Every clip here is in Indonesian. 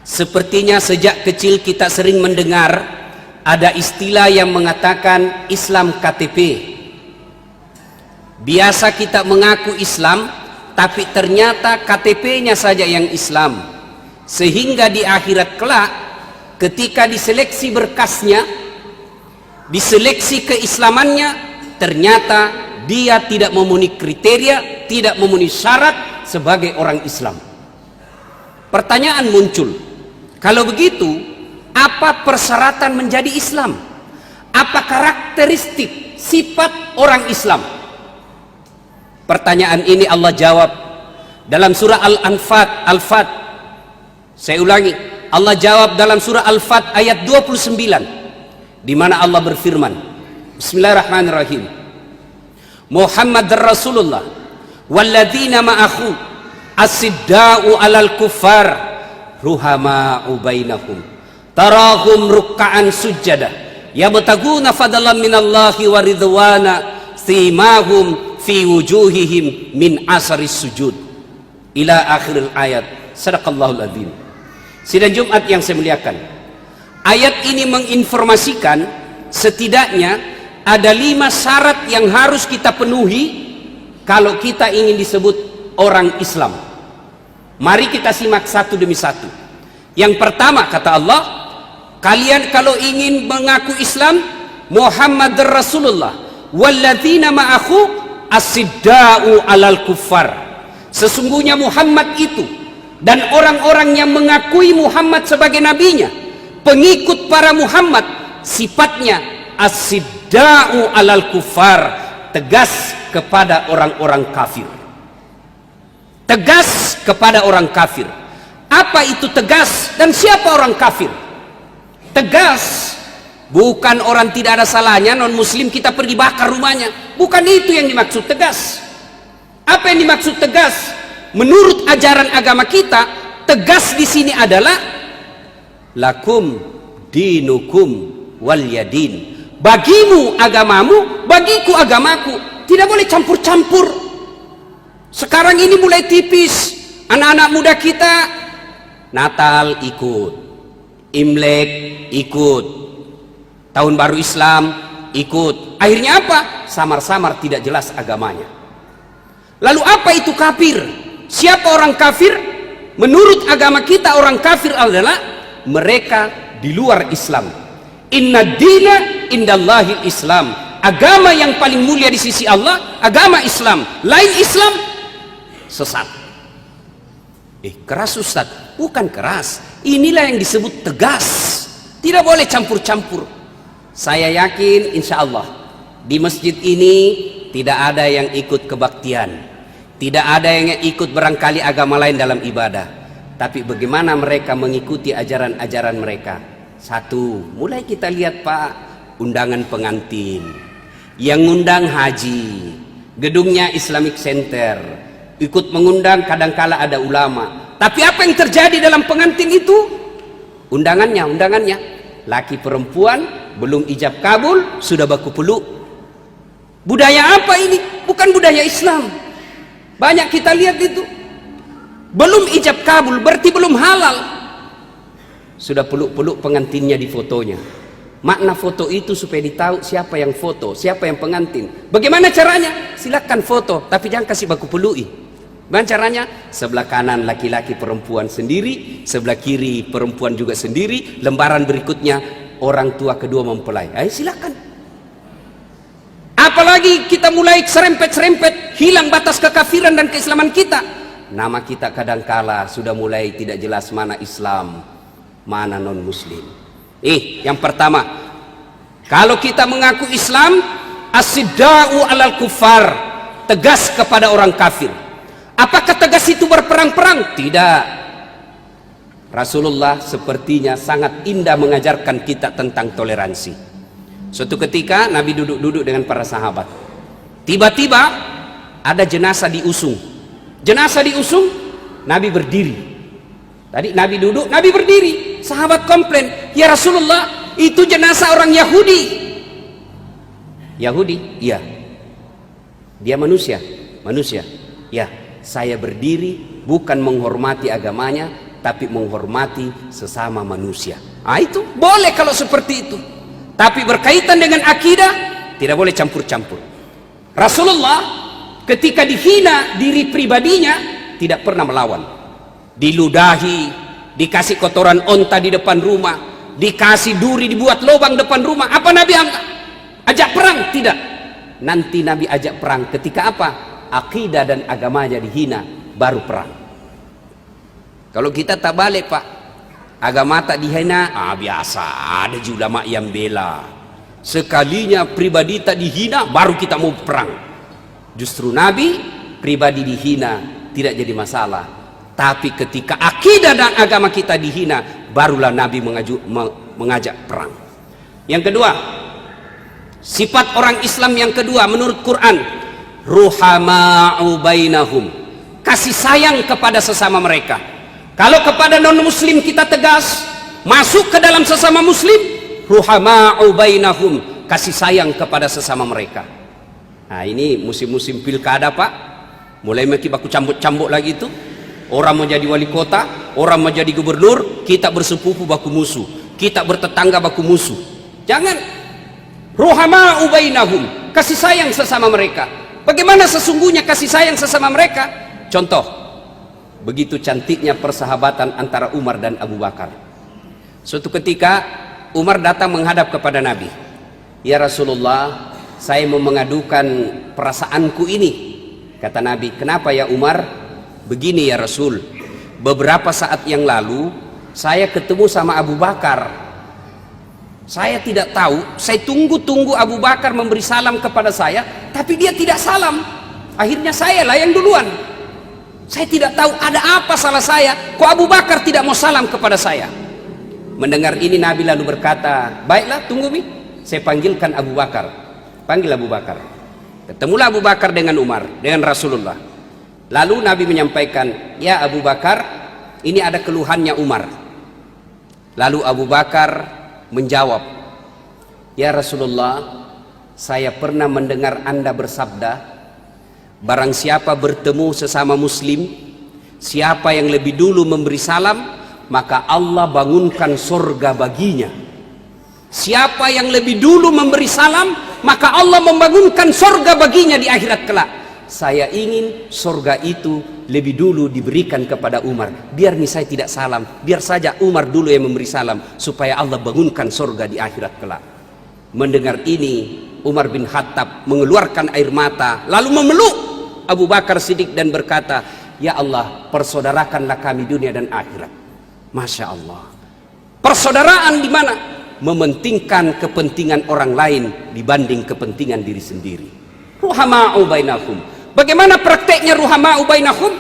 Sepertinya sejak kecil kita sering mendengar ada istilah yang mengatakan Islam KTP. Biasa kita mengaku Islam, tapi ternyata KTP-nya saja yang Islam. Sehingga di akhirat kelak, ketika diseleksi berkasnya, diseleksi keislamannya, ternyata dia tidak memenuhi kriteria, tidak memenuhi syarat sebagai orang Islam. Pertanyaan muncul, kalau begitu, apa persyaratan menjadi Islam? Apa karakteristik sifat orang Islam? Pertanyaan ini Allah jawab dalam surah Al-Fat. Saya ulangi, Allah jawab dalam surah Al-Fat ayat 29, di mana Allah berfirman, Bismillahirrahmanirrahim. Muhammadar Rasulullah walladzina ma'ahu as-sidda'u 'alal kuffar ruhama'u bainahum tarahum ruk'an sujada yabtaguna fadlan minallahi wa ridwana simahum fi wujuhihim min asaris sujud ila akhiril ayat. Sadaqallahul adzim. Sidang Jumat yang saya muliakan, ayat ini menginformasikan setidaknya ada 5 syarat yang harus kita penuhi kalau kita ingin disebut orang Islam. Mari kita simak satu demi satu. Yang pertama, kata Allah, kalian kalau ingin mengaku Islam, Muhammad Rasulullah walladzina ma'ahu as-sidda'u 'alal kuffar. Sesungguhnya Muhammad itu dan orang-orang yang mengakui Muhammad sebagai nabinya, pengikut para Muhammad, sifatnya as-sidda'u 'alal kuffar, tegas kepada orang-orang kafir. Tegas kepada orang kafir. Apa itu tegas dan siapa orang kafir? Tegas bukan orang tidak ada salahnya non muslim kita pergi bakar rumahnya, bukan itu yang dimaksud tegas. Apa yang dimaksud tegas? Menurut ajaran agama kita, tegas di sini adalah lakum dinukum walyadin. Bagimu agamamu, bagiku agamaku. Tidak boleh campur-campur. Sekarang ini mulai tipis. Anak-anak muda kita Natal ikut, Imlek ikut, Tahun Baru Islam ikut. Akhirnya apa? Samar-samar tidak jelas agamanya. Lalu apa itu kafir? Siapa orang kafir? Menurut agama kita orang kafir adalah mereka di luar Islam. Inna dina indallahil Islam. Agama yang paling mulia di sisi Allah, agama Islam. Lain Islam, sesat. Keras Ustaz? Bukan keras. Inilah yang disebut tegas. Tidak boleh campur-campur. Saya yakin insya Allah di masjid ini tidak ada yang ikut kebaktian. Tidak ada yang ikut barangkali agama lain dalam ibadah. Tapi bagaimana mereka mengikuti ajaran-ajaran mereka? Satu, mulai kita lihat Pak, undangan pengantin. Yang ngundang haji, gedungnya Islamic Center. Ikut mengundang kadangkala ada ulama. Tapi apa yang terjadi dalam pengantin itu? Undangannya. Laki perempuan, belum ijab kabul, sudah baku peluk. Budaya apa ini? Bukan budaya Islam. Banyak kita lihat itu. Belum ijab kabul, berarti belum halal. Sudah peluk-peluk pengantinnya di fotonya. Makna foto itu supaya ditahu siapa yang foto, siapa yang pengantin. Bagaimana caranya? Silakan foto, tapi jangan kasih baku pelui. Bagaimana caranya? Sebelah kanan laki-laki perempuan sendiri, sebelah kiri perempuan juga sendiri. Lembaran berikutnya orang tua kedua mempelai. Ayo silakan. Apalagi kita mulai serempet-serempet, hilang batas kekafiran dan keislaman kita. Nama kita kadangkala sudah mulai tidak jelas mana Islam, mana non muslim. Yang pertama, kalau kita mengaku Islam, as-sidda'u 'alal kuffar, tegas kepada orang kafir. Apakah tegas itu berperang-perang? Tidak. Rasulullah sepertinya sangat indah mengajarkan kita tentang toleransi. Suatu ketika Nabi duduk-duduk dengan para sahabat. Tiba-tiba ada jenazah diusung. Jenazah diusung, Nabi berdiri. Tadi Nabi duduk, Nabi berdiri. Sahabat komplain, "Ya Rasulullah, itu jenazah orang Yahudi." Yahudi? Iya. Dia manusia? Manusia. Ya, saya berdiri bukan menghormati agamanya, tapi menghormati sesama manusia. Itu boleh kalau seperti itu. Tapi berkaitan dengan akidah, tidak boleh campur-campur. Rasulullah ketika dihina diri pribadinya tidak pernah melawan. Diludahi, dikasih kotoran onta di depan rumah, dikasih duri, dibuat lubang depan rumah. Apa Nabi ajak perang? Tidak. Nanti Nabi ajak perang ketika apa? Akidah dan agamanya dihina, baru perang. Kalau kita tak balik Pak, agama tak dihina, biasa, ada juga ulama yang bela. Sekalinya pribadi tak dihina, baru kita mau perang. Justru Nabi pribadi dihina tidak jadi masalah, tapi ketika akidah dan agama kita dihina, barulah Nabi mengajak perang. Yang kedua, sifat orang Islam yang kedua menurut Quran, ruhama'u bainahum, kasih sayang kepada sesama mereka. Kalau kepada non muslim kita tegas, masuk ke dalam sesama muslim, ruhama'u bainahum, kasih sayang kepada sesama mereka. Nah ini musim-musim pilkada Pak, mulai maki baku cambuk-cambuk lagi itu. Orang mau jadi wali kota, orang mau jadi gubernur, kita bersepupu baku musuh, kita bertetangga baku musuh. Jangan. Ruhama'u bainahum, kasih sayang sesama mereka. Bagaimana sesungguhnya kasih sayang sesama mereka? Contoh, begitu cantiknya persahabatan antara Umar dan Abu Bakar. Suatu ketika Umar datang menghadap kepada Nabi. Ya Rasulullah, saya mau mengadukan perasaanku ini. Kata Nabi, kenapa ya Umar? Begini ya Rasul, beberapa saat yang lalu saya ketemu sama Abu Bakar. Saya tidak tahu, saya tunggu-tunggu Abu Bakar memberi salam kepada saya, tapi dia tidak salam. Akhirnya saya lah yang duluan. Saya tidak tahu ada apa salah saya, kok Abu Bakar tidak mau salam kepada saya. Mendengar ini Nabi lalu berkata, baiklah tunggu Mi, saya panggilkan Abu Bakar. Panggil Abu Bakar. Ketemulah Abu Bakar dengan Umar, dengan Rasulullah. Lalu Nabi menyampaikan, ya Abu Bakar, ini ada keluhannya Umar. Lalu Abu Bakar menjawab, ya Rasulullah, saya pernah mendengar Anda bersabda, barang siapa bertemu sesama muslim, siapa yang lebih dulu memberi salam, maka Allah bangunkan surga baginya. Siapa yang lebih dulu memberi salam, maka Allah membangunkan surga baginya di akhirat kelak. Saya ingin surga itu lebih dulu diberikan kepada Umar. Biar nih saya tidak salam, biar saja Umar dulu yang memberi salam, supaya Allah bangunkan surga di akhirat kelak. Mendengar ini, Umar bin Khattab mengeluarkan air mata, lalu memeluk Abu Bakar Siddiq dan berkata, ya Allah, persaudarakanlah kami dunia dan akhirat. Masya Allah. Persaudaraan di mana? Mementingkan kepentingan orang lain dibanding kepentingan diri sendiri. Ruhama'u bainahum. Bagaimana prakteknya ruhama'u bainahum?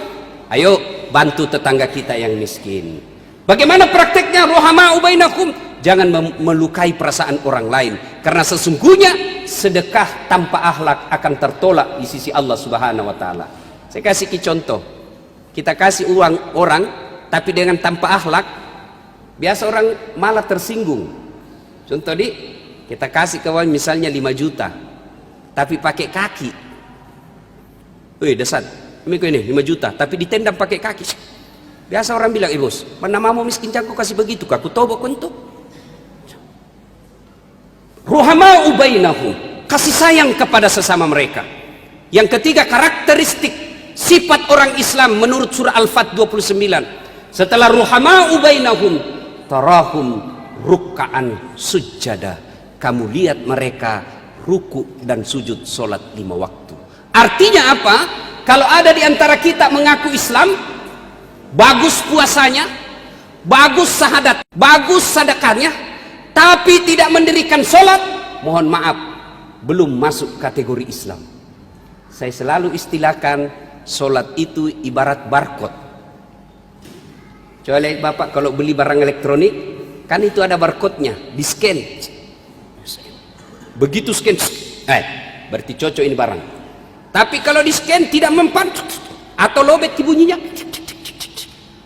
Ayo bantu tetangga kita yang miskin. Bagaimana prakteknya ruhama'u bainahum? Jangan melukai perasaan orang lain, karena sesungguhnya sedekah tanpa akhlak akan tertolak di sisi Allah Subhanahu wa taala. Saya kasih contoh. Kita kasih uang orang tapi dengan tanpa akhlak, biasa orang malah tersinggung. Contoh kita kasih kawan misalnya 5 juta tapi pakai kaki. Wih, dasar. Ini 5 juta tapi ditendang pakai kaki. Biasa orang bilang, bos, mana mau miskin jago kasih begitu, aku tahu bentuk. Ruhama'u bainahum, kasih sayang kepada sesama mereka. Yang ketiga, karakteristik sifat orang Islam menurut surah Al-Fat 29. Setelah ruhama'u bainahum, tarahum ruk'an sujada. Kamu lihat mereka ruku dan sujud solat 5 waktu. Artinya apa? Kalau ada di antara kita mengaku Islam, bagus puasanya, bagus syahadat, bagus sedekahnya, tapi tidak mendirikan sholat, mohon maaf, belum masuk kategori Islam. Saya selalu istilahkan sholat itu ibarat barcode. Coba lihat Bapak kalau beli barang elektronik, kan itu ada barcode-nya, di scan. Begitu scan, berarti cocok ini barang. Tapi kalau di scan tidak mempan atau lobet bunyinya,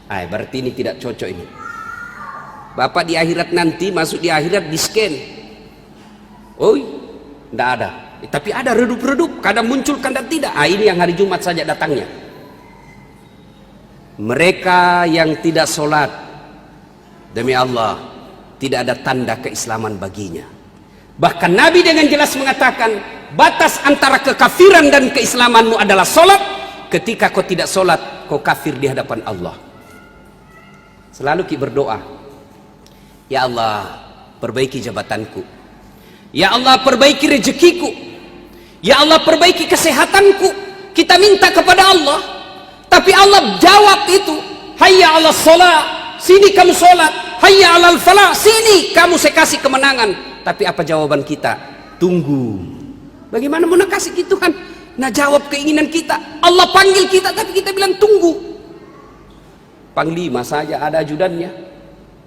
berarti ini tidak cocok ini. Bapak di akhirat nanti masuk di akhirat di scan, tidak ada. Tapi ada redup-redup, kadang muncul kadang tidak. Ini yang hari Jumat saja datangnya. Mereka yang tidak sholat, demi Allah, tidak ada tanda keislaman baginya. Bahkan Nabi dengan jelas mengatakan, batas antara kekafiran dan keislamanmu adalah sholat. Ketika kau tidak sholat, kau kafir di hadapan Allah. Selalu kita berdoa, ya Allah, perbaiki jabatanku. Ya Allah, perbaiki rezekiku. Ya Allah, perbaiki kesehatanku. Kita minta kepada Allah, tapi Allah jawab itu, hayya 'alas shalah, sini kamu sholat. Hayya 'alal falah, sini kamu saya kasih kemenangan. Tapi apa jawaban kita? Tunggu. Bagaimana mau kasih gitu kan? Nah, jawab keinginan kita. Allah panggil kita tapi kita bilang tunggu. Panglima saja ada ajudannya.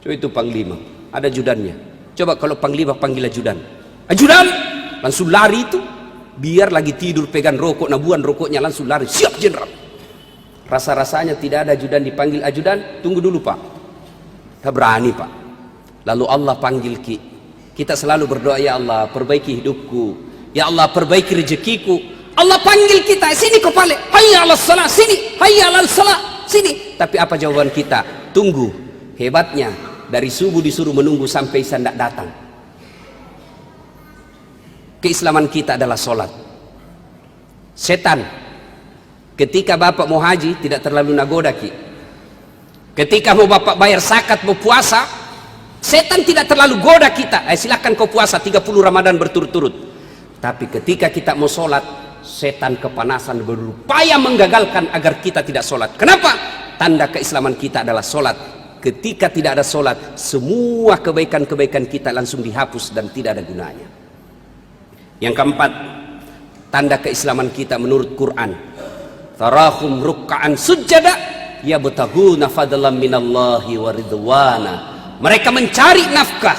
Coba itu panglima, ada ajudannya. Coba kalau panglima panggil ajudan, ajudan langsung lari itu. Biar lagi tidur pegang rokok, nabuan rokoknya langsung lari, siap jenderal. Rasa-rasanya tidak ada ajudan dipanggil ajudan, tunggu dulu pak, tak berani pak. Lalu Allah panggil kita selalu berdoa, ya Allah perbaiki hidupku, ya Allah perbaiki rezekiku. Allah panggil kita, sini kepala, hayya 'alas shalah, sini, hayya 'alal shalah, sini. Tapi apa jawaban kita? Tunggu. Hebatnya dari subuh disuruh menunggu sampai isya tidak datang. Keislaman kita adalah sholat. Setan ketika bapak mau haji tidak terlalu nagoda ki. Ketika mau bapak bayar zakat, mau puasa, setan tidak terlalu goda kita. Silakan kau puasa 30 Ramadan berturut-turut. Tapi ketika kita mau sholat, setan kepanasan berupaya menggagalkan agar kita tidak sholat. Kenapa? Tanda keislaman kita adalah sholat. Ketika tidak ada sholat, semua kebaikan-kebaikan kita langsung dihapus dan tidak ada gunanya. Yang keempat, tanda keislaman kita menurut Quran, tarahum ruk'an sujada yabtaghuna fadlan minallahi wa ridwana. Mereka mencari nafkah,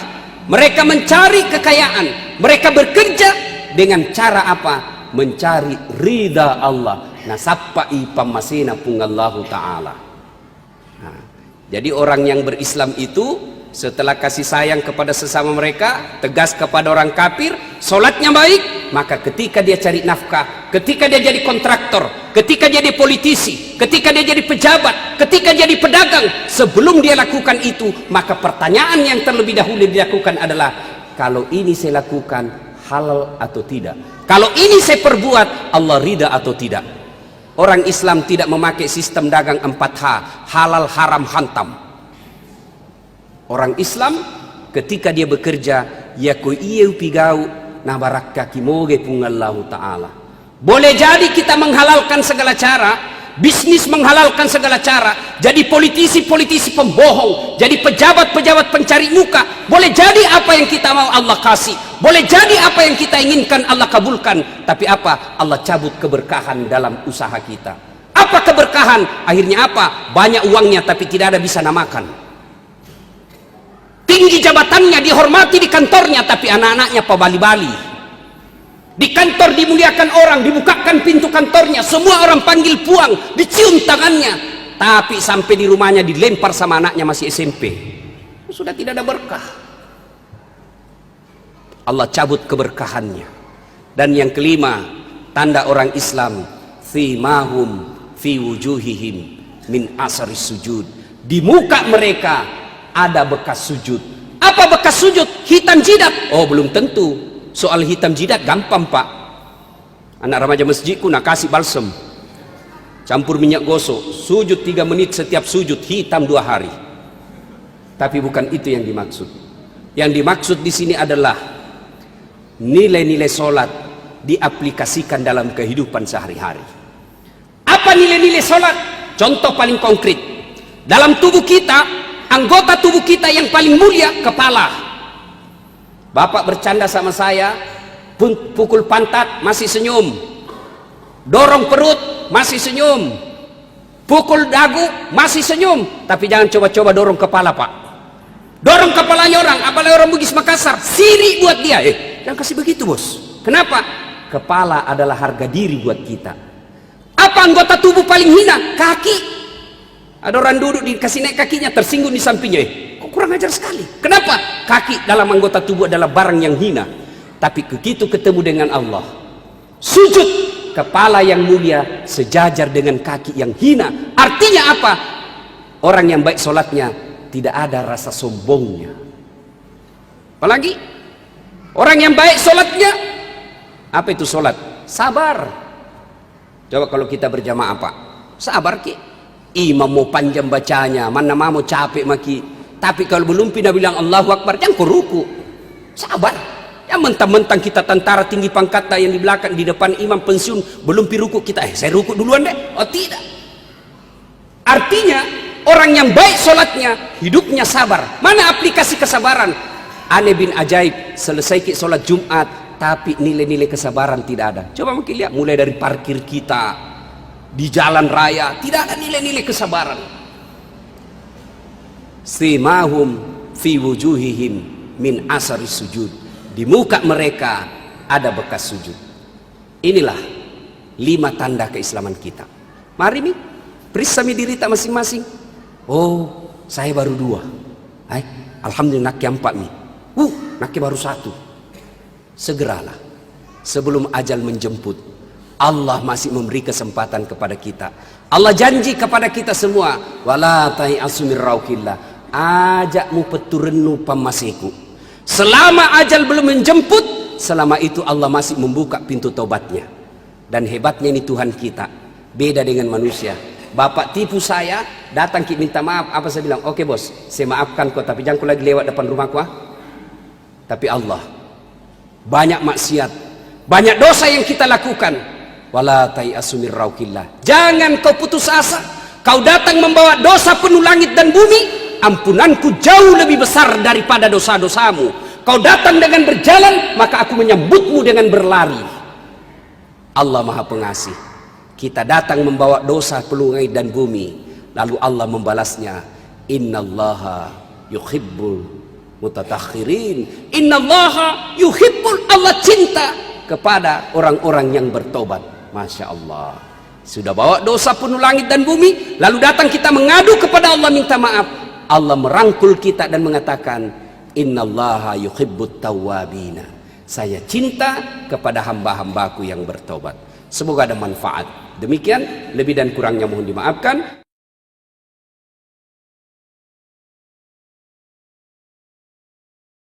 mereka mencari kekayaan, mereka bekerja dengan cara apa? Mencari ridha Allah. Nasappai pamasina pungallahu ta'ala. Nah, jadi orang yang berislam itu setelah kasih sayang kepada sesama mereka, tegas kepada orang kafir, sholatnya baik, maka ketika dia cari nafkah, ketika dia jadi kontraktor, ketika dia jadi politisi, ketika dia jadi pejabat, ketika jadi pedagang, sebelum dia lakukan itu, maka pertanyaan yang terlebih dahulu dilakukan adalah, kalau ini saya lakukan halal atau tidak? Kalau ini saya perbuat, Allah ridha atau tidak? Orang Islam tidak memakai sistem dagang 4H, halal haram hantam. Orang Islam ketika dia bekerja, ya ko ieu pigau na barakka kimoge pungallahu ta'ala. Boleh jadi kita menghalalkan segala cara, bisnis menghalalkan segala cara, jadi politisi-politisi pembohong, jadi pejabat-pejabat pencari muka. Boleh jadi apa yang kita mau Allah kasih, boleh jadi apa yang kita inginkan Allah kabulkan. Tapi apa? Allah cabut keberkahan dalam usaha kita. Apa keberkahan? Akhirnya apa? Banyak uangnya tapi tidak ada bisa namakan. Tinggi jabatannya, dihormati di kantornya, tapi anak-anaknya pabali-bali. Di kantor dimuliakan orang, dibukakan pintu kantornya, semua orang panggil puang, dicium tangannya, tapi sampai di rumahnya dilempar sama anaknya masih SMP. Sudah tidak ada berkah. Allah cabut keberkahannya. Dan yang kelima, tanda orang Islam, thimahum fi wujuhihim min asaris sujud. Di muka mereka ada bekas sujud. Apa bekas sujud? Hitam jidat? Oh, belum tentu. Soal hitam jidat gampang pak. Anak remaja masjidku nak kasih balsem, campur minyak gosok, sujud 3 menit setiap sujud, hitam 2 hari. Tapi bukan itu yang dimaksud. Yang dimaksud di sini adalah nilai-nilai sholat diaplikasikan dalam kehidupan sehari-hari. Apa nilai-nilai sholat? Contoh paling konkret, dalam tubuh kita, anggota tubuh kita yang paling mulia, kepala. Bapak bercanda sama saya, pukul pantat masih senyum, dorong perut masih senyum, pukul dagu masih senyum. Tapi jangan coba-coba dorong kepala pak. Dorong kepalanya orang, apalagi orang Bugis Makassar, siri buat dia. Jangan kasih begitu bos. Kenapa? Kepala adalah harga diri buat kita. Apa anggota tubuh paling hina? Kaki. Ada orang duduk dikasih naik kakinya, tersinggung di sampingnya. Kok kurang ajar sekali. Kenapa? Kaki dalam anggota tubuh adalah barang yang hina. Tapi begitu ketemu dengan Allah, sujud, kepala yang mulia sejajar dengan kaki yang hina. Artinya apa? Orang yang baik sholatnya tidak ada rasa sombongnya. Apalagi orang yang baik sholatnya, apa itu sholat? Sabar. Coba kalau kita berjamaah Pak, sabar ki. Imam mau panjang bacanya, mana mau capek maki. Tapi kalau belum pindah bilang Allahu Akbar, jangan ruku. Sabar. Yang mentang-mentang kita tentara tinggi pangkat yang di belakang, di depan imam pensiun, belum piruku kita, saya ruku duluan deh. Oh tidak. Artinya orang yang baik sholatnya, hidupnya sabar. Mana aplikasi kesabaran? Aneh bin ajaib, selesai sholat Jumat, tapi nilai-nilai kesabaran tidak ada. Coba mungkin lihat, mulai dari parkir kita, di jalan raya, tidak ada nilai-nilai kesabaran. Simahum fi wujuhihim min asari sujud. Di muka mereka ada bekas sujud. Inilah 5 tanda keislaman kita. Mari mi, periksa mi diri tak masing-masing. Oh, saya baru 2. Alhamdulillah nak yang 4 mi. Nak baru 1. Segeralah sebelum ajal menjemput. Allah masih memberi kesempatan kepada kita. Allah janji kepada kita semua, wala ta'iasu min rauhillah, ajakmu peturenu pamasiku. Selama ajal belum menjemput, selama itu Allah masih membuka pintu taubatnya. Dan hebatnya ini Tuhan kita, beda dengan manusia. Bapak tipu saya, datang minta maaf, apa saya bilang? Oke bos, saya maafkan kau, tapi jangan kau lagi lewat depan rumahku. Tapi Allah, banyak maksiat, banyak dosa yang kita lakukan. Wala ta'iasu min rauhillah, jangan kau putus asa. Kau datang membawa dosa penuh langit dan bumi, ampunanku jauh lebih besar daripada dosa-dosamu. Kau datang dengan berjalan, maka aku menyambutmu dengan berlari. Allah Maha Pengasih. Kita datang membawa dosa penuh langit dan bumi, lalu Allah membalasnya, innallaha yuhibbul mutatahhirin. Innallaha yuhibbul, Allah cinta kepada orang-orang yang bertobat. Masya Allah, sudah bawa dosa penuh langit dan bumi, lalu datang kita mengadu kepada Allah minta maaf. Allah merangkul kita dan mengatakan, innallaha yuhibbut tawwabina, saya cinta kepada hamba-hambaku yang bertobat. Semoga ada manfaat. Demikian, lebih dan kurangnya mohon dimaafkan.